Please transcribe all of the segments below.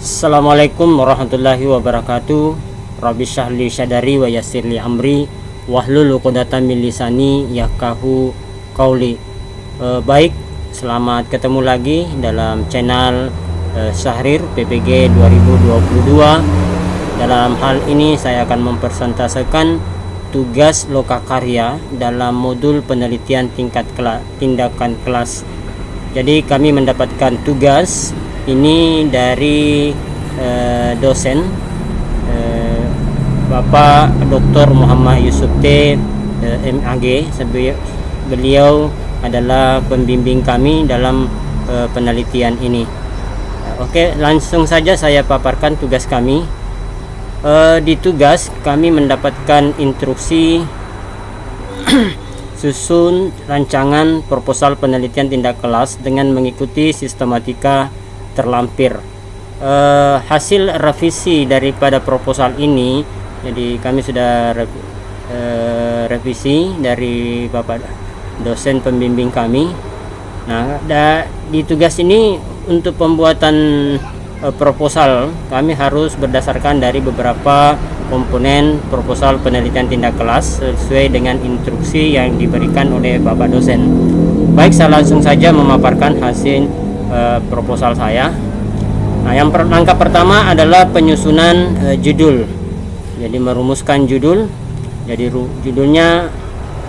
Assalamualaikum warahmatullahi wabarakatuh. Rabbi syrahli sadari wa yassirli amri wahlul 'uqdatam min lisani yafqahu qauli. Baik, selamat ketemu lagi dalam channel Syahrir PPG 2022. Dalam hal ini saya akan mempresentasikan tugas lokakarya dalam modul penelitian tindakan kelas. Jadi kami mendapatkan tugas ini dari dosen Bapak Dr. Muhammad Yusuf T. MAG. Beliau adalah pembimbing kami dalam penelitian ini. Oke, langsung saja saya paparkan tugas kami. Di tugas kami mendapatkan instruksi susun rancangan proposal penelitian tindak kelas dengan mengikuti sistematika terlampir. Hasil revisi daripada proposal ini, jadi kami sudah revisi dari Bapak dosen pembimbing kami. Nah, di tugas ini untuk pembuatan proposal kami harus berdasarkan dari beberapa komponen proposal penelitian tindak kelas sesuai dengan instruksi yang diberikan oleh Bapak dosen. Baik, saya langsung saja memaparkan hasil proposal saya. Nah, langkah pertama adalah penyusunan judul. Jadi merumuskan judul. Jadi judulnya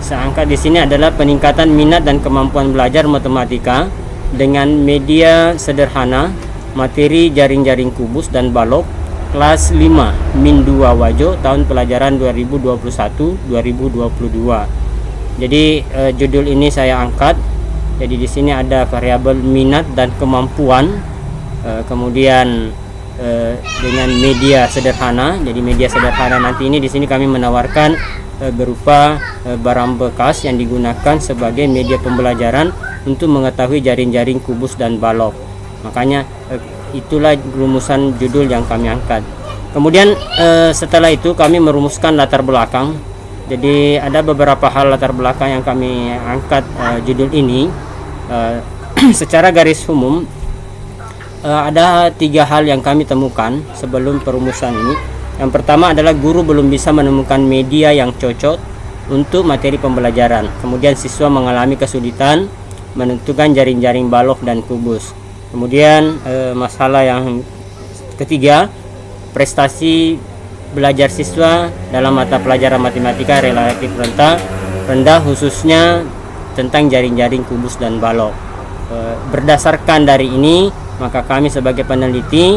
saya angkat di sini adalah peningkatan minat dan kemampuan belajar matematika dengan media sederhana, materi jaring-jaring kubus dan balok, kelas 5 min 2 Wajo, tahun pelajaran 2021-2022. Jadi judul ini saya angkat. Jadi di sini ada variabel minat dan kemampuan, kemudian dengan media sederhana. Jadi media sederhana nanti ini di sini kami menawarkan berupa barang bekas yang digunakan sebagai media pembelajaran untuk mengetahui jaring-jaring kubus dan balok. Makanya itulah rumusan judul yang kami angkat. Kemudian setelah itu kami merumuskan latar belakang. Jadi ada beberapa hal latar belakang yang kami angkat judul ini. Secara garis umum ada 3 hal yang kami temukan sebelum perumusan ini. Yang pertama adalah guru belum bisa menemukan media yang cocok untuk materi pembelajaran. Kemudian siswa mengalami kesulitan menentukan jaring-jaring balok dan kubus. Kemudian masalah yang ketiga, prestasi belajar siswa dalam mata pelajaran matematika relatif rendah khususnya tentang jaring-jaring kubus dan balok. Berdasarkan dari ini, maka kami sebagai peneliti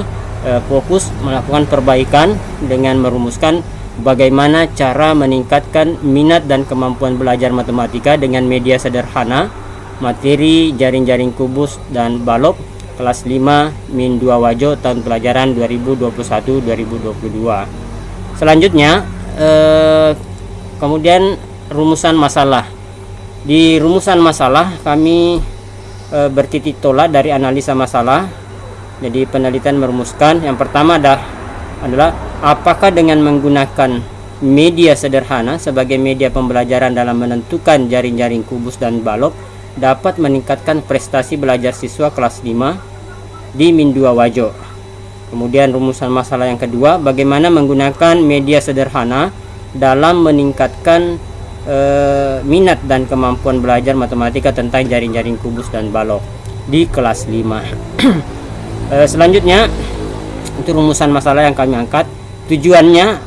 fokus melakukan perbaikan dengan merumuskan bagaimana cara meningkatkan minat dan kemampuan belajar matematika dengan media sederhana, materi jaring-jaring kubus dan balok, kelas 5 min 2 Wajo, tahun pelajaran 2021-2022. Selanjutnya kemudian rumusan masalah. Di rumusan masalah kami bertitik tolak dari analisa masalah. Jadi penelitian merumuskan yang pertama adalah apakah dengan menggunakan media sederhana sebagai media pembelajaran dalam menentukan jaring-jaring kubus dan balok dapat meningkatkan prestasi belajar siswa kelas 5 di min 2 Wajo. Kemudian rumusan masalah yang kedua, bagaimana menggunakan media sederhana dalam meningkatkan minat dan kemampuan belajar matematika tentang jaring-jaring kubus dan balok di kelas 5. Selanjutnya itu rumusan masalah yang kami angkat. Tujuannya,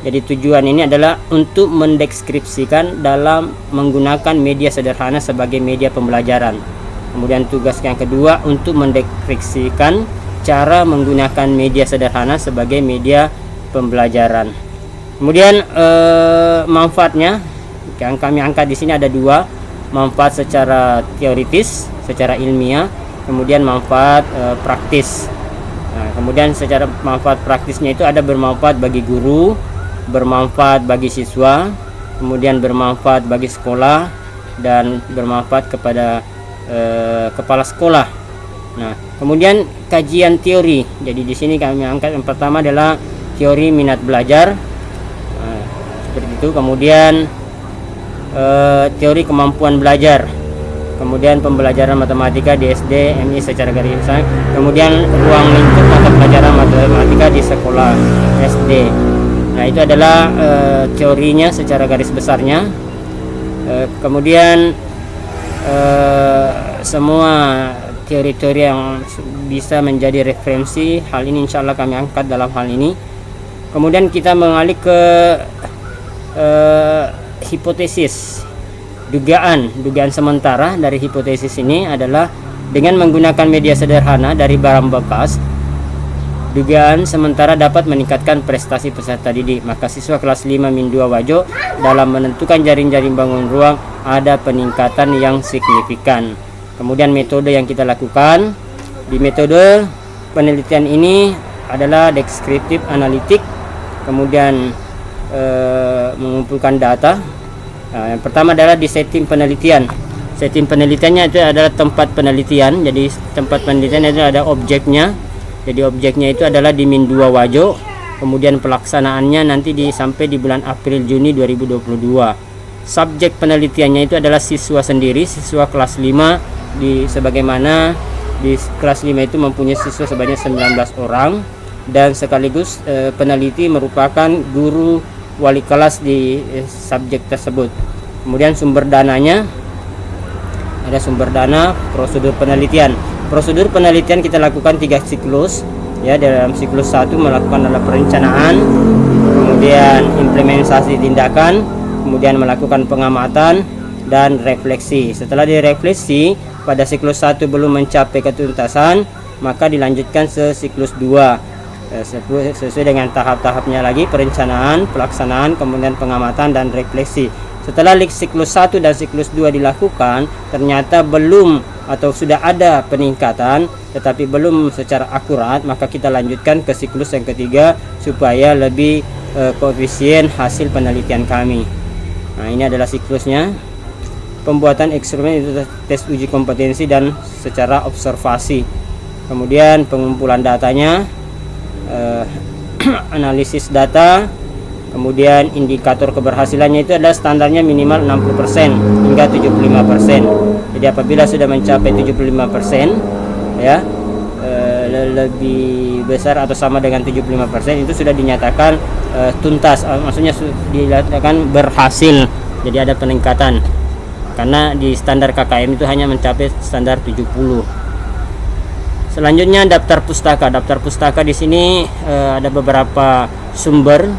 jadi tujuan ini adalah untuk mendeskripsikan dalam menggunakan media sederhana sebagai media pembelajaran. Kemudian tugas yang kedua untuk mendeskripsikan cara menggunakan media sederhana sebagai media pembelajaran. Kemudian manfaatnya yang kami angkat di sini ada 2, manfaat secara teoritis, secara ilmiah, kemudian manfaat praktis. Nah, kemudian secara manfaat praktisnya itu ada bermanfaat bagi guru, bermanfaat bagi siswa, kemudian bermanfaat bagi sekolah, dan bermanfaat kepada kepala sekolah. Nah, kemudian kajian teori. Jadi di sini kami angkat yang pertama adalah teori minat belajar. Nah, seperti itu. Kemudian teori kemampuan belajar. kemudian pembelajaran matematika di SD, MI secara garis besar, kemudian ruang lingkup mata pelajaran matematika di sekolah SD. Nah, itu adalah teorinya secara garis besarnya. Kemudian semua teori-teori yang bisa menjadi referensi, hal ini insya Allah kami angkat dalam hal ini. Kemudian kita mengalih ke hipotesis, dugaan sementara. Dari hipotesis ini adalah dengan menggunakan media sederhana dari barang bekas, dugaan sementara dapat meningkatkan prestasi peserta didik. Maka siswa kelas 5 min 2 Wajo dalam menentukan jaring-jaring bangun ruang ada peningkatan yang signifikan. Kemudian metode yang kita lakukan, di metode penelitian ini adalah deskriptif analitik, kemudian mengumpulkan data. Yang pertama adalah di setting penelitian. Setting penelitiannya itu adalah tempat penelitian. Jadi tempat penelitian itu ada objeknya. Jadi objeknya itu adalah di min 2 Wajo. Kemudian pelaksanaannya nanti sampai di bulan April Juni 2022. Subjek penelitiannya itu adalah siswa sendiri, siswa kelas 5, sebagaimana di kelas 5 itu mempunyai siswa sebanyak 19 orang, dan sekaligus peneliti merupakan guru wali kelas di subjek tersebut. Kemudian sumber dananya, ada sumber dana, prosedur penelitian. Prosedur penelitian kita lakukan 3 siklus. Ya, dalam siklus 1 melakukan adalah perencanaan, kemudian implementasi tindakan, kemudian melakukan pengamatan dan refleksi. Setelah direfleksi pada siklus 1 belum mencapai ketuntasan, maka dilanjutkan ke siklus 2 sesuai dengan tahap-tahapnya lagi, perencanaan, pelaksanaan, kemudian pengamatan dan refleksi. Setelah siklus 1 dan siklus 2 dilakukan, ternyata belum atau sudah ada peningkatan tetapi belum secara akurat, maka kita lanjutkan ke siklus yang ketiga supaya lebih koefisien hasil penelitian kami. Nah, ini adalah siklusnya. Pembuatan eksperimen itu tes uji kompetensi dan secara observasi. Kemudian pengumpulan datanya, analisis data, kemudian indikator keberhasilannya itu adalah standarnya minimal 60% hingga 75%. Jadi apabila sudah mencapai 75%, ya, lebih besar atau sama dengan 75%, itu sudah dinyatakan tuntas, maksudnya dinyatakan berhasil. Jadi ada peningkatan. Karena di standar KKM itu hanya mencapai standar 70. Selanjutnya daftar pustaka. Daftar pustaka di sini ada beberapa sumber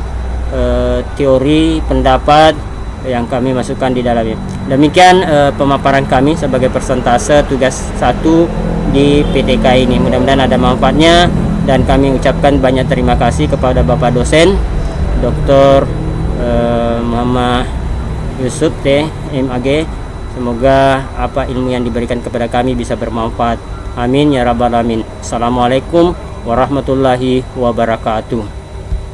teori, pendapat yang kami masukkan di dalamnya. Demikian pemaparan kami sebagai persentase tugas 1 di PTK ini. Mudah-mudahan ada manfaatnya, dan kami ucapkan banyak terima kasih kepada Bapak dosen Dr. Muhammad Yusuf MAG. Semoga apa ilmu yang diberikan kepada kami bisa bermanfaat. Amin ya rabbal alamin. Assalamualaikum warahmatullahi wabarakatuh.